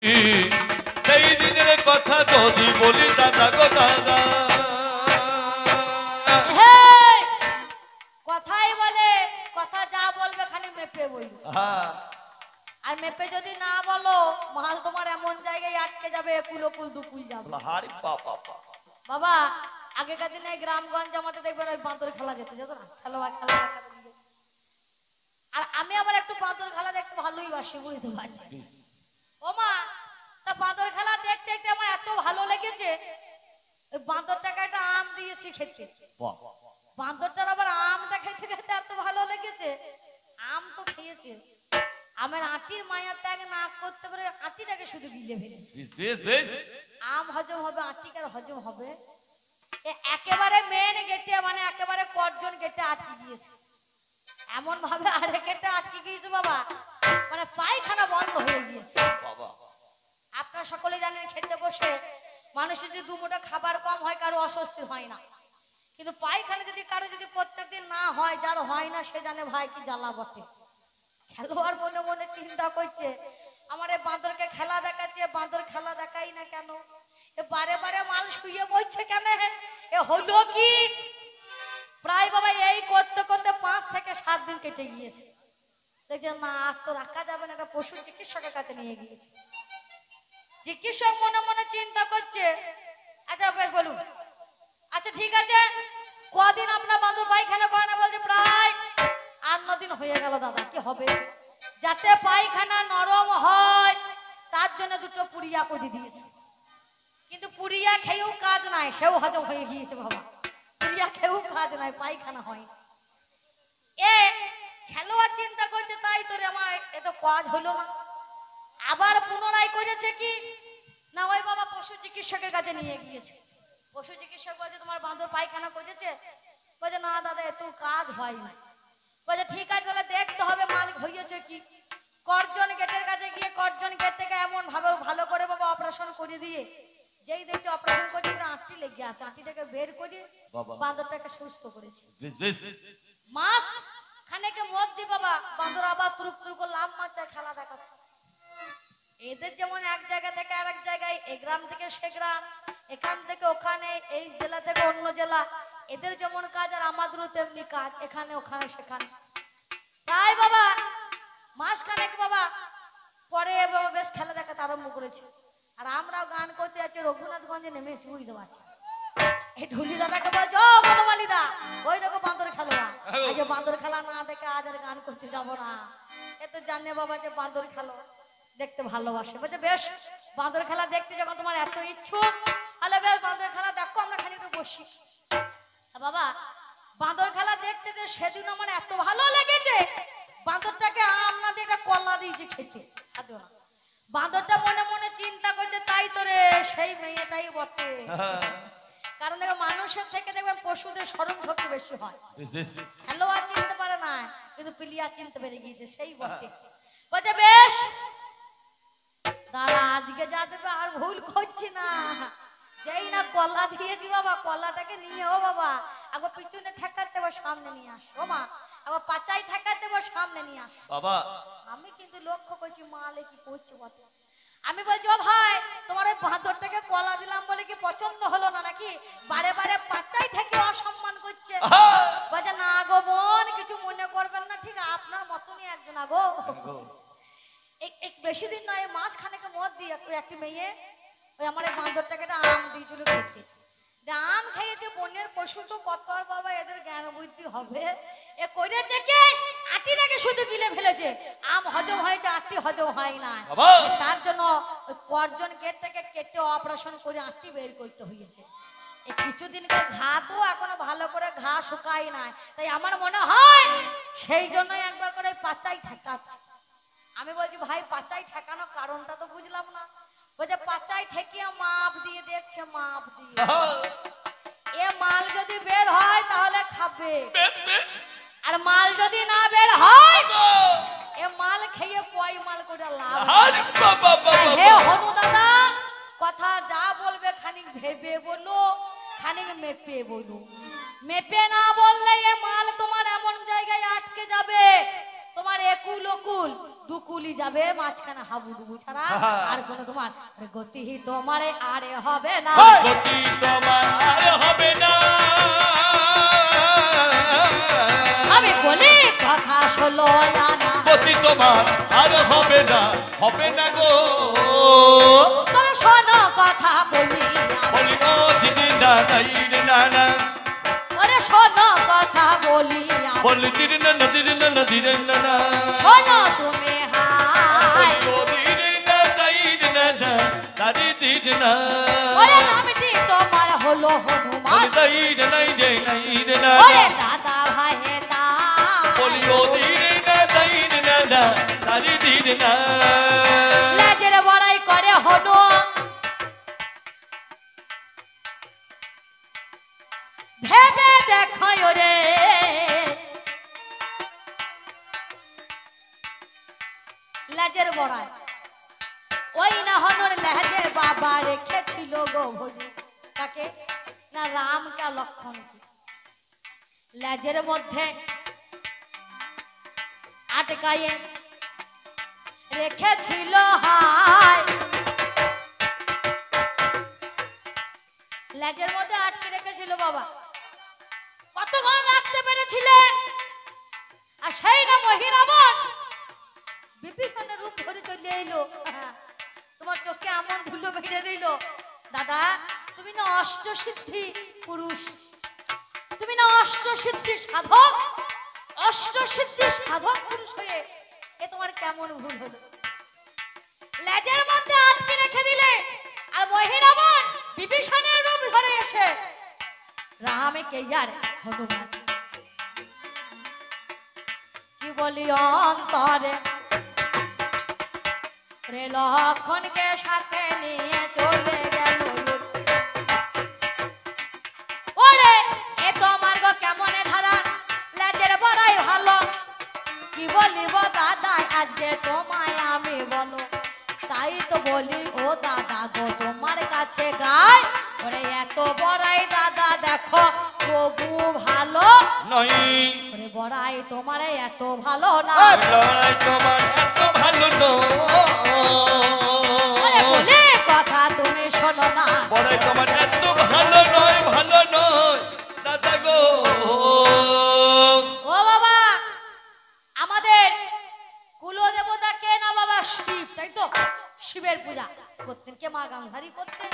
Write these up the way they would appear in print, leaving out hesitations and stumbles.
সেই দিনের কথা যদি বলি দাদা গো দাদা, কথাই বলে, কথা যা বলবে খালি মেপে বলবে। আর মেপে যদি না বলো মাল তোমার এমন জায়গায় আটকে যাবে, কুলোকুল দুকুল যাবে। বাবা আগেকার দিনে গ্রামগঞ্জ আমাদের দেখবেন ওই বাঁদর খেলা যেত না, খেলোয়া খেলা। আর আমি আবার একটু বাঁদর খেলা দেখতে ভালোই বাসি, বুঝতে পারছি। ও মা, তা বাঁদর খেলা দেখতে দেখতে আমার এত ভালো লেগেছে, ওই বাঁদরটাকে একটা আম দিয়েছি খেতে। বাঁদরটার আবার আমটা খেতে খেতে এত ভালো লেগেছে, আম তো খেয়েছে, আমের আটির মায়া ত্যাগ না করতে পারে আটিটাকে শুধু গিলে ফেলেছে। আম হজম হবে, আটিকার হজম হবে, একেবারে মেন গেটে মানে একেবারে কর্জন গেটে আটকে গিয়েছে, এমন ভাবে আরে গেটে আটকে গিয়েছে বাবা, মানে পায়খানা বন্ধ হয়ে গিয়েছে। আপনারা সকলে জানেন খেতে বসে মানুষের যদি দুমুঠো খাবার কম হয় কারো অস্বস্তি হয় না, কিন্তু পায়খানা যদি কারো যদি প্রত্যেকদিন না হয়, যার হয় না সে জানে ভাই কি জ্বালা বটে। খেলোয়াড় মনে মনে চিন্তা করছে আমার এই বাঁদরকে খেলা দেখাচ্ছে, বাঁদর খেলা দেখাই না কেন, এ বারে বারে মাল শুয়ে বইছে কেন, এ হলো কি? প্রায় বাবা এই করতে করতে 5 থেকে 7 দিন কেটে গিয়েছে। দেখছে না আর তো রাখা যাবে না, একটা পশু চিকিৎসকের কাছে নিয়ে গিয়েছে। চিকিৎসক মনে মনে চিন্তা করছে, আচ্ছা বেশ বলুন, আচ্ছা ঠিক আছে কদিন আপনার বাঁদর পায়খানা করে না? বলছে প্রায় 8-9 দিন হয়ে গেল। দাদা কি হবে? যাতে পায়খানা নরম হয় তার জন্য 2টো পুরিয়া করে দিয়েছে, কিন্তু পুরিয়া খেয়েও কাজ নাই, সেও হজম হয়ে গিয়েছে বাবা। পুরিয়া খেয়েও কাজ নাই, পায়খানা হয়। এ খেলোয়াড় চিন্তা করছে তাই তোরে আমার এত কাজ হলো না, আবার পুনরায় করেছে কি না, ওই বাবা পশু চিকিৎসকের কাছে নিয়ে গিয়েছে। পশু চিকিৎসক বলছে তোমার বাঁদর পায়খানা করেছে? বলছে না দাদা এত কাজ হয় না। বলছে ঠিক আছে তাহলে দেখতে হবে মালিক হয়েছে কি। করজন গেটের কাছে গিয়ে করজন গেট থেকে এমন ভাবে ভালো করে বাবা অপারেশন করে দিয়ে, যেই দেখছে অপারেশন করে আঁটি লেগে আছে, আঁটিটাকে বের করে বাঁদরটাকে সুস্থ করেছে। মাস খানেকে মধ্যে বাবা বাঁদর আবার তুরুক তুরুক লাভ মারছে, খেলা দেখাচ্ছে। এদের যেমন এক জায়গা থেকে আরেক জায়গায়, এই গ্রাম থেকে সে গ্রাম, এখান থেকে ওখানে, এই জেলা থেকে অন্য জেলা, এদের যেমন কাজ আর আমাদেরও তেমনি কাজ, এখানে ওখানে সেখানে। তাই বাবা মাসখানেক বাবা পরে বাবা বেশ খেলা দেখাতে আরম্ভ করেছে। আর আমরাও গান করতে যাচ্ছি, রঘুনাথগঞ্জে নেমেছি, বুঝতে পারছি। এই ঢুলি দাদাকে বলছে ও বনমালী দা, ওই দেখো বাঁদর খেলোয়া, আজ বাঁদর খেলা না দেখে আজ আর গান করতে যাবো না। এ তো জানে বাবা যে বাঁদর খেলো দেখতে ভালোবাসে। বলছে বেশ বাঁদর খেলা দেখতে যখন তোমার এত ইচ্ছুক, তাহলে বেশ বাঁদর খেলা দেখো, আমরা খানিকটা বসি। বাবা বাঁদর খেলা দেখতে যে সেদিন আমার এত ভালো লেগেছে, বাঁদরটাকে আম না দিয়ে কলা দিয়েছি খেতে, খাদো না। বাঁদরটা মনে মনে চিন্তা করছে তাই তো রে, সেই মেয়েটাই বটে। কারণ দেখো মানুষের থেকে দেখবেন পশুদের স্মরণ শক্তি বেশি হয়। খেলোয়াড় চিনতে পারে না, কিন্তু প্লেয়ার চিনতে পেরে গিয়েছে, সেই বটে। বলছে বেশ দাঁড়া আজকে যা দেবে আর ভুল করছি না, যেই না কলা দিয়েছি বাবা কলাটাকে নিয়ে ও বাবা আবার পিছনে ঠেকাতে বা সামনে নিয়ে আস, ও মা আবার পাচাই ঠেকাতে বা সামনে নিয়ে আস বাবা। আমি কিন্তু লক্ষ্য করছি মালে কি করছে বটে। আমি বলছি ও ভাই তোমার ওই বাঁদরটাকে কলা দিলাম বলে কি পছন্দ হলো না নাকি? বারে বারে পাচাই থেকে অসম্মান করছে। বলছে না গো বোন কিছু মনে করবেন না, ঠিক আপনার মতনই একজন আগো। বেশি দিন নয় মাস খানেকের মধ্যে একটি মেয়ে ওই আমার এই বাঁদরটাকে একটা আম দিয়েছিল খেতে। আম খেয়েছে বনের পশু তো কত আর বাবা এদের জ্ঞান বুদ্ধি হবে। এ করেছে কি আটিটাকে শুধু গিলে ফেলেছে, আম হজম হয়েছে আটি হজম হয় না। তার জন্য ওই করজন গেটটাকে কেটে অপারেশন করে আটি বের করতে হয়েছে। এই কিছুদিনকার ঘা তো এখনো ভালো করে ঘা শুকায় নাই, তাই আমার মনে হয় সেই জন্যই একবার করে পাচাই ঠেকাচ্ছে। আমি বলছি ভাই পাচাই ঠেকানোর কারণটা তো বুঝলাম না। বলছে পাচাই ঠেকিয়ে মাপ দিয়ে দেখছে, মাপ দিয়ে এ মাল যদি বের হয় তাহলে খাবে, আর মাল যদি না বের হয় এ মাল খেয়ে পয় মাল করে লাভ। হে হনু দাদা কথা যা বলবে খানিক ভেবে বলো, খানিক মেপে বলো। মেপে না বললে এ মাল তোমার এমন জায়গায় আটকে যাবে তোমার একুল ওকুল দুকুলি যাবে মাঝখানে হাবুডুবু ছাড়া আর কোনো তোমার গতি তোমার আরে হবে না, গতি তোমার আর হবে না। আমি বলি কথা ষোলো আনা, গতি তোমার আর হবে না, হবে না গো। তবে শোনো কথা বলি বলি ও দিদি না নাই রে না না, ওরে শোনো কথা বলি বলি দিদি না না দিদি না না দিদি না না, শোনো তুমি হাই ও দিদি না নাই রে না না দাদি দিদি না, ওরে নামটি তোমার হলো হনুমান, নাই রে নাই রে নাই রে না, ওরে দাদা ভাই দা বলি ও দিদি না নাই রে না না দাদি দিদি না, লেজের বড়াই করে হনু ভেবে দেখো রে লেজের বড়াই ওই না হনুর লেজের বাবা রেখেছিল গো ভজু তাকে না রামকে লক্ষণকে লেজের মধ্যে আটকায়ে রেখেছিল হায় লেজের মধ্যে আটকে রেখেছিল বাবা কতক্ষণ রাখতে পেরেছিলে আর সেই না মহিরাবণ বিভীষণের রূপ ধরে চলে এলো তোমার চোখে এমন ধুলো বেঁধে দিল দাদা তুমি না অষ্টসিদ্ধি পুরুষ তুমি না অষ্টসিদ্ধি সাধক অষ্টসিদ্ধি সাধক পুরুষ হয়ে এ তোমার কেমন ভুল হলো লেজের মধ্যে আটকে রেখে দিলে আর মহিরাবণ বিভীষণের রূপ ধরে এসে রামে কে আর হনুমান কি বলি অন্তরে রে লক্ষণকে সাথে নিয়ে চলে গেল ওরে এ তোমার গো কেমনে ধারা লেজের বড়াই ভালো কি বলিব দাদা আজকে তোমায় আমি বলো তাই তো বলি ও দাদা গো তোমার কাছে গায় ওরে এত বড়াই দাদা দেখো প্রভু ভালো নই ওরে বড়াই তোমার এত ভালো না বড়াই তোমার এত ভালো ওরে নয়, বলে কথা তুমি শোনো না বড়াই তোমার এত ভালো নয়, ভালো নয় দাদা গো। ও বাবা আমাদের কুলদেবতা কে না বাবা শিব তাই তো শিবের পূজা করতেন কে মা গান্ধারী করতেন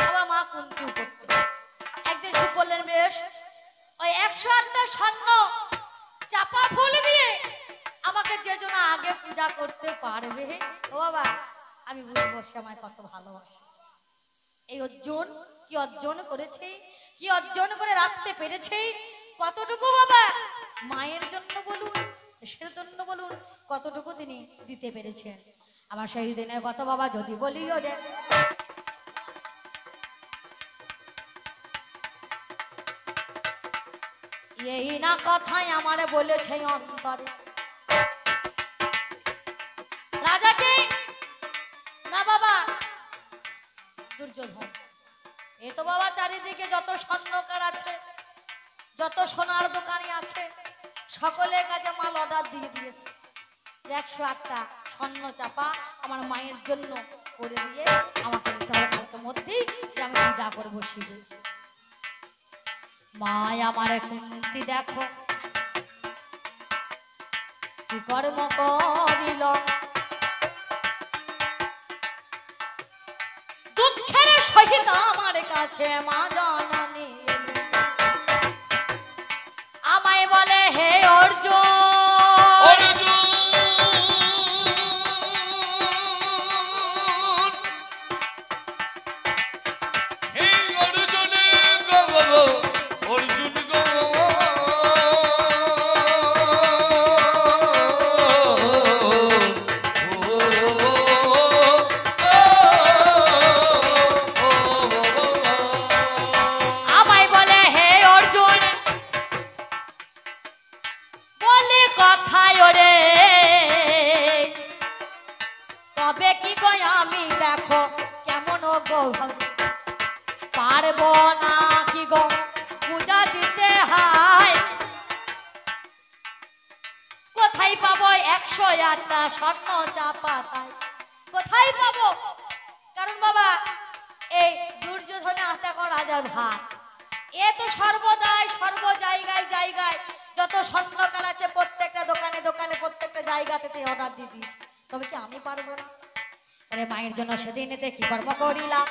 আবার মা কুন্তিও করতেন একদিন শিব বললেন বেশ ওই 108টা স্বর্ণ চাপা ফুল দিয়ে আমাকে যে জন আগে পূজা করতে পারবে ও বাবা আমি বুঝবো সে আমায় কত ভালোবাসে এই অর্জন কি অর্জন করেছে কি অর্জন করে রাখতে পেরেছে কতটুকু বাবা মায়ের জন্য বলুন দেশের জন্য বলুন কতটুকু তিনি দিতে পেরেছেন আমার সেই দিনের কথা বাবা যদি বলি ওরে এই না কথাই আমারে বলেছে অন্তরে রাজাকে না বাবা দুর্যোধন এ তো বাবা চারিদিকে যত স্বর্ণকার আছে যত সোনার দোকানি আছে সকলের কাছে মাল অর্ডার দিয়ে দিয়েছে 108টা স্বর্ণ চাপা আমার মায়ের জন্য করে দিয়ে আমাকে দিতে হবে কালকে মধ্যেই যে আমি পূজা করবো শিবে মায় আমার কুন্তি দেখো কি কর্ম করিল দুঃখের সহিত আমার কাছে মা জননী আমায় বলে হে অর্জুন তবে কি কই আমি দেখো কেমন গো পারবো না কি গো পূজা দিতে হয় কোথায় পাবো 108টা স্বর্ণ চাপা তাই কোথায় পাবো? কারণ বাবা এই দুর্যোধনের হাতে এখন রাজার ভার, এ তো সর্বদাই সর্ব জায়গায় জায়গায় যত স্বর্ণকার আছে প্রত্যেকটা দোকানে দোকানে প্রত্যেকটা জায়গাতে অর্ডার দিয়ে দিয়েছে। তবে কি আমি পারবো না? ওরে মায়ের জন্য সেদিন এতে কি কর্ম করিলাম,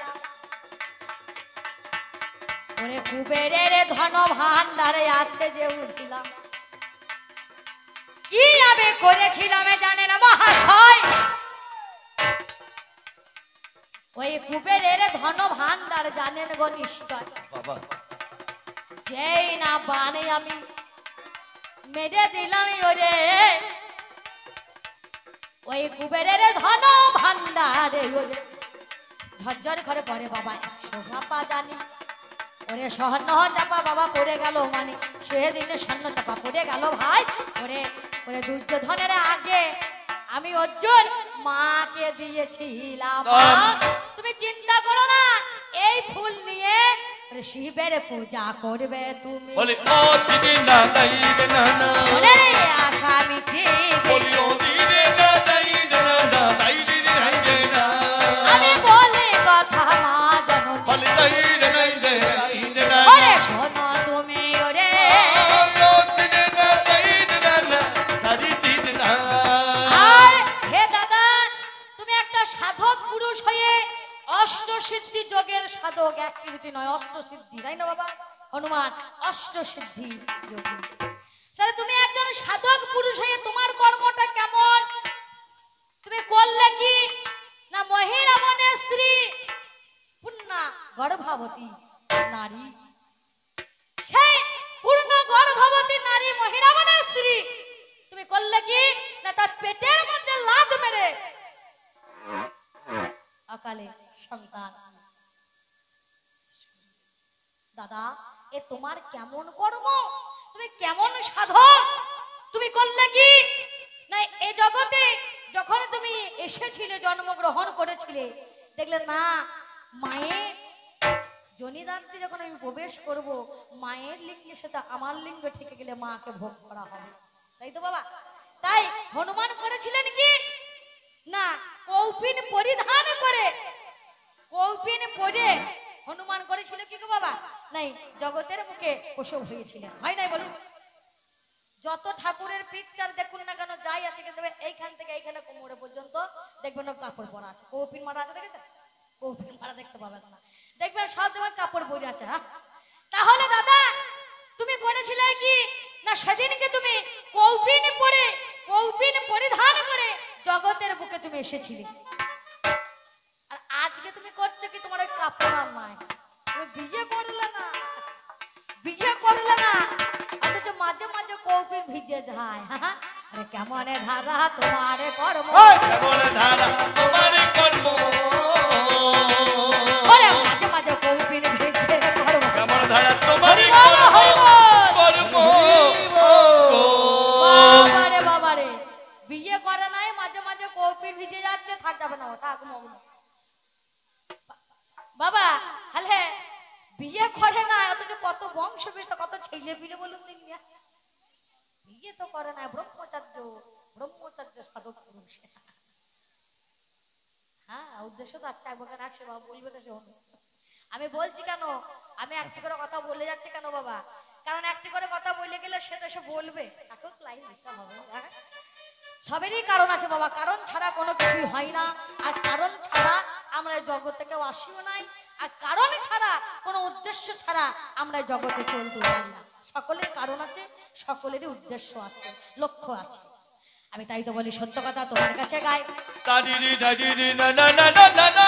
ওরে কুবেরের ধন ভান্ডারে আছে যে উঠিলাম, কি আমি করেছিলাম জানে না মহাশয়। ওই কুবেরের ধন ভান্ডার জানেন গো নিশ্চয়, যেই না বানে আমি মেরে দিলাম ওরে ওই কুবেরের ধন ভান্ডারে ওরে ঝরঝর করে পড়ে বাবা 100 চাপা জানি, ওরে স্বর্ণ চাপা বাবা পড়ে গেল, মানে সেদিনে স্বর্ণ চাপা পড়ে গেল ভাই। ওরে ওরে দুর্যোধনের আগে আমি অর্জুন মাকে দিয়েছিলাম। তুমি চিন্তা করো না, এই ফুল নিয়ে শিবের পূজা করবে তুমি, বলি ও দিদি না দাইবে না না, ওরে আশা মিটিবে, বলি ও দিদি না দাইবে না না, দাইবে না, আমি বলে কথা মা জননী, বলি দাইবে দাইবে না, ওরে শোনো তুমি ওরে ও দিদি না দাইবে না না, দাদি দিদি না। আর হে দাদা, তুমি একটা সাধক পুরুষ হয়ে অষ্টসিদ্ধি যোগের সাধক, একটি দুটি নয় অষ্টসিদ্ধি, তাই না বাবা? হনুমান অষ্টসিদ্ধি যোগী, তাহলে তুমি একজন সাধক পুরুষ হয়ে তোমার কর্মটা কেমন? তুমি করলে কি না মহিলা মনের স্ত্রী পূর্ণা গর্ভবতী নারী, সেই পূর্ণ গর্ভবতী নারী মহিলা মনের স্ত্রী তুমি করলে কি না তার পেটের মধ্যে লাথ মেরে অকালে সন্তান। দাদা এ তোমার কেমন কর্ম? তুমি কেমন সাধক? তুমি করলে কি না এ জগতে যখন তুমি এসেছিলে জন্মগ্রহণ করেছিলে দেখলে না মায়ের জনিদান্তে যখন আমি প্রবেশ করব মায়ের লিঙ্গের সাথে আমার লিঙ্গ ঠেকে গেলে মাকে ভোগ করা হবে, তাই তো বাবা? তাই হনুমান করেছিলেন কি না কৌপিন পরিধান করে, কৌপিন পরে হনুমান করেছিল কি গো বাবা? নাই জগতের মুখে প্রসব হয়েছিলেন, হয় নাই বলুন? যত ঠাকুরের পিকচার দেখুন না কেন যাই আছে কিন্তু এইখান থেকে এইখানে কোমরে পর্যন্ত দেখবেন কাপড় পরা আছে, কৌপিন মারা আছে, দেখেছেন? কৌপিন মারা দেখতে পাবেন না, দেখবেন সব জায়গায় কাপড় পরে আছে। হ্যাঁ, তাহলে দাদা তুমি করেছিলে কি না সেদিনকে তুমি কৌপিন পরে কৌপিন পরিধান করে জগতের বুকে তুমি এসেছিলে, আর আজকে তুমি করছো কি তোমার কাপড় আর নাই, তুমি বিয়ে করলে না, বিয়ে করলে না, অথচ মাঝে মাঝে কৌপিন ভিজে যায়। আরে কেমন ধারা তোমার কর্ম, কেমন ধারা তোমার কর্ম, ওরে মাঝে মাঝে কৌপিন ভিজে কর্ম, কেমন ধারা তোমার কর্ম। বাবারে বাবারে, বিয়ে করে নাই মাঝে মাঝে কৌপিন ভিজে যাচ্ছে, থাক যাবে না, থাক মগ্ন বাবা। হলে বিয়ে করে না অথচ কত বংশ বেতা কত ছেলে পিলে বলুন দেখি, বিয়ে তো করে না, ব্রহ্মচার্য ব্রহ্মচার্য সাধক পুরুষ। হ্যাঁ উদ্দেশ্য তো একটা একবার আসছে বাবা, বলবে তো শোন। আমি বলছি কেন, আমি একটি করে কথা বলে যাচ্ছি কেন বাবা? কারণ একটি করে কথা বলে গেলে সে তো সে বলবে, তাকেও লাইন দিতে হবে। সবেরই কারণ আছে বাবা, কারণ ছাড়া কোনো কিছুই হয় না, আর কারণ ছাড়া আমরা জগৎ থেকে আসিও নাই, আর কারণ ছাড়া কোনো উদ্দেশ্য ছাড়া আমরা জগতে চলতে পারি না। সকলের কারণ আছে, সকলেরই উদ্দেশ্য আছে, লক্ষ্য আছে। আমি তাই তো বলি সত্য কথা তোমার কাছে গাই, দাদিরি দাদিরি না না না না না না,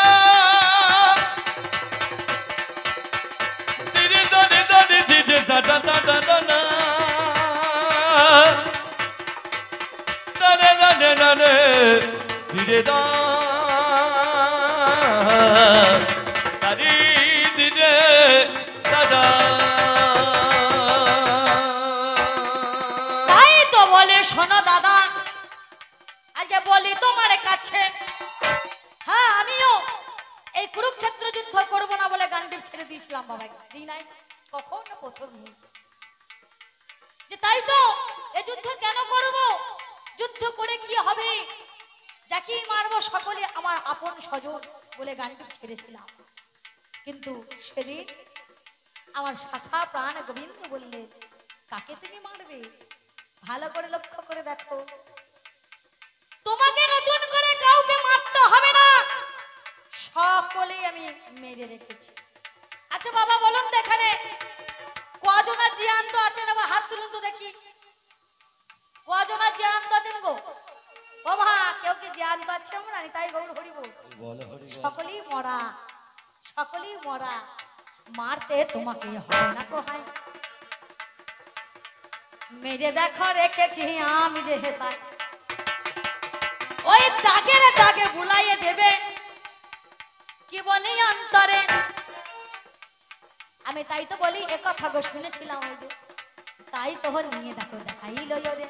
দিদি দাদি দাদি দিদি দা দা দা দা দা না, দা দা দা দা দা দা দিদি দা, দাদি দিদি দাদা। তাই তো বলে শোনো দাদা, আগে বলি তোমার কাছে, হ্যাঁ আমিও এই কুরুক্ষেত্র যুদ্ধ করব না বলে গান্ডীব ছেড়ে দিয়েছিলাম বাবা, দিই নাই কখন প্রথম যে তাই তো এই যুদ্ধ কেন করব? যুদ্ধ করে কি হবে, যাকেই মারবো সকলে আমার আপন স্বজন বলে গানটি ছেড়েছিলাম। কিন্তু সেদিন আমার শাখা প্রাণ গোবিন্দ বললেন, কাকে তুমি মারবে? ভালো করে লক্ষ্য করে দেখো, তোমাকে নতুন করে কাউকে মারতে হবে না, সকলেই আমি মেরে রেখেছি। আচ্ছা বাবা বলুন তো এখানে কজনা জিয়ান্ত আছেন? আবার হাত তুলুন তো দেখি, কজনা জিয়ান্ত আছেন গো? ও মা, কেউ কি জিয়ান্ত আছে? আমরা তাই গৌর হরি বল। সকলেই মরা, সকলেই মরা। মারতে তোমাকে হয় না কো হয়, মেরে দেখো রেখেছি আমি যে হেতায়, ওই দাগের দাগে বুলাইয়ে দেবে কি বলি অন্তরে। আমি তাই তো বলি, এ কথা গো শুনেছিলাম ওই যে, তাই তো নিয়ে দেখো দেখাইল রে,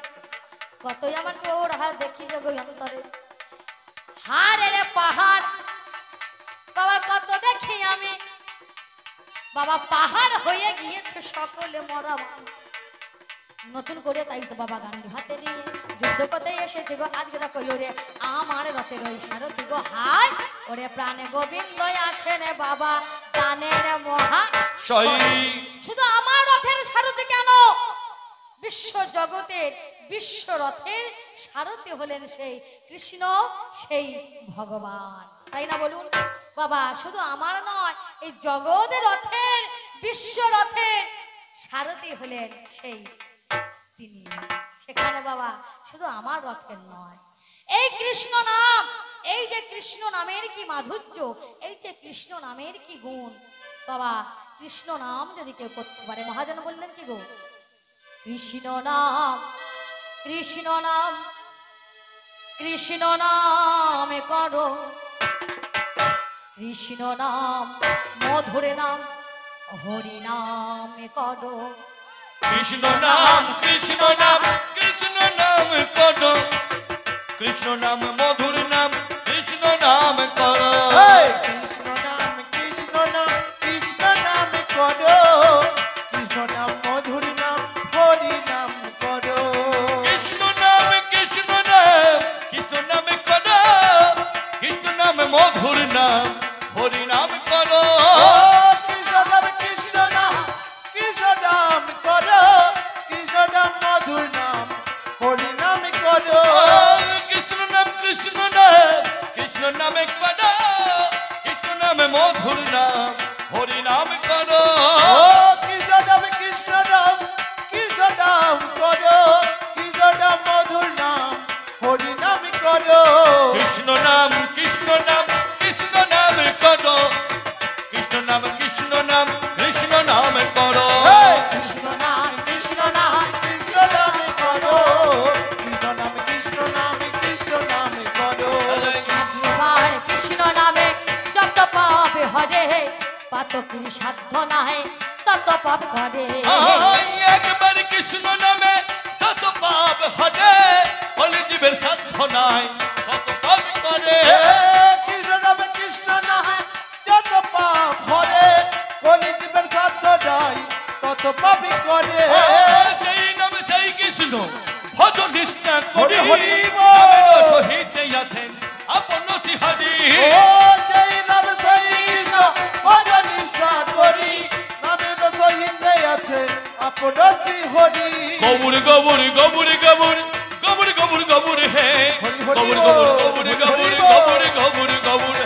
কতই আমার চোর হার দেখি যে গো অন্তরে। হাড় রে পাহাড় বাবা কত দেখি আমি, বাবা পাহাড় হয়ে গিয়েছে সকলে মরা। নতুন করে তাই তো বাবা গান্ডি হাতে নিয়ে যুদ্ধ করতে এসেছে গো। আজকে দেখো রে আমার রথের ওই সারথি গো, হায় ওরে প্রাণে গোবিন্দ আছেন বাবা জানের মহা। শুধু আমার রথের সারথি কেন, বিশ্ব জগতের বিশ্ব রথের সারথি হলেন সেই কৃষ্ণ, সেই ভগবান, তাই না বলুন বাবা? শুধু আমার নয়, এই জগতের রথের বিশ্ব রথের সারথি হলেন সেই তিনি। সেখানে বাবা শুধু আমার রথের নয়, এই কৃষ্ণ নাম, এই যে কৃষ্ণ নামের কি মাধুর্য, এই যে কৃষ্ণ নামের কি গুণ বাবা। কৃষ্ণ নাম যদি কেউ করতে পারে, মহাজন বললেন কি গো, কৃষ্ণ নাম, কৃষ্ণ নাম, কৃষ্ণ নাম করো, কৃষ্ণ নাম মধুর নাম, হরি নাম করো। কৃষ্ণ নাম, কৃষ্ণ নাম, কৃষ্ণ নাম করো, কৃষ্ণ নাম মধুর নাম, কৃষ্ণ নাম করো। কৃষ্ণ নাম, কৃষ্ণ নাম, কৃষ্ণ নাম করো, কৃষ্ণ নাম মধুর নাম, হরি নাম করো। কৃষ্ণ নাম, কৃষ্ণ নাম, কৃষ্ণ নাম করো, কৃষ্ণ নাম মধুর নাম, হরি নাম করো। কৃষ্ণ নাম, কৃষ্ণ নাম, কৃষ্ণ নাম করো, কৃষ্ণ নাম মধুর নাম, হরি নাম করো। কৃষ্ণ নাম, কৃষ্ণ নাম, কৃষ্ণ নামে করো, কৃষ্ণ নামে মধুর নাম, হরি নাম করো। কৃষ্ণ নাম, কৃষ্ণ নাম, কৃষ্ণ নাম করো, কৃষ্ণ নাম মধুর নাম, হরি নাম করো। কৃষ্ণ নাম, কৃষ্ণ নাম, কৃষ্ণ নাম করো, কৃষ্ণ নাম, কৃষ্ণ নাম, কৃষ্ণ নাম করো। কৃষ্ণ নাম, কৃষ্ণ নাম, কৃষ্ণ নাম করো, কৃষ্ণ নাম, কৃষ্ণ নাম, কৃষ্ণ নাম করো। আসিবার কৃষ্ণ নামে যত পাপ হরে, পাতকের সাধ্য নাই তত পাপ করে। একবার কৃষ্ণ নামে তত পাপ হরে, বলে জীবের সাধ্য নাই তত পাপ করে। কৃষ্ণ নামে, কৃষ্ণ নামে যত পাপ হরে, কলি জীবের সাধ্য নাই তত পাপই করে। সেই নামে সেই কৃষ্ণ ভজ নিষ্ঠা করি, হরি হরি বল। নামের সহিত আছেন আপন শ্রীহরি। ও যেই নাম সেই কৃষ্ণ ভজ নিষ্ঠা করি, নামের সহিত আছে আপন হরি। গৌর গৌর গৌর গৌর গৌর গৌর গৌর হে, গৌর গৌর গৌর গৌর গৌর গৌর গৌর।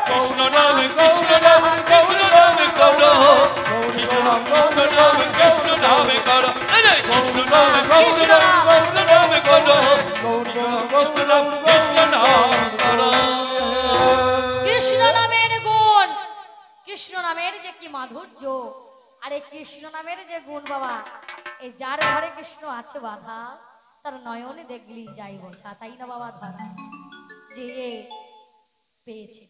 কৃষ্ণ নাম, কৃষ্ণ নাম, কৃষ্ণ নাম করো, কৃষ্ণ নাম, কৃষ্ণ নাম, কৃষ্ণ নাম করো। কৃষ্ণ নাম, কৃষ্ণ নাম, কৃষ্ণ নাম করো, কৃষ্ণ নাম, কৃষ্ণ নাম করো। কৃষ্ণ নামের গুণ, কৃষ্ণ নামের যে কি মাধুর্য, আর এই কৃষ্ণ নামের যে গুণ বাবা, এই যার ঘরে কৃষ্ণ আছে বাধা, তার নয়নে দেখলি যাই বোঝা, তাই না বাবা? ধরা যে পেয়েছে।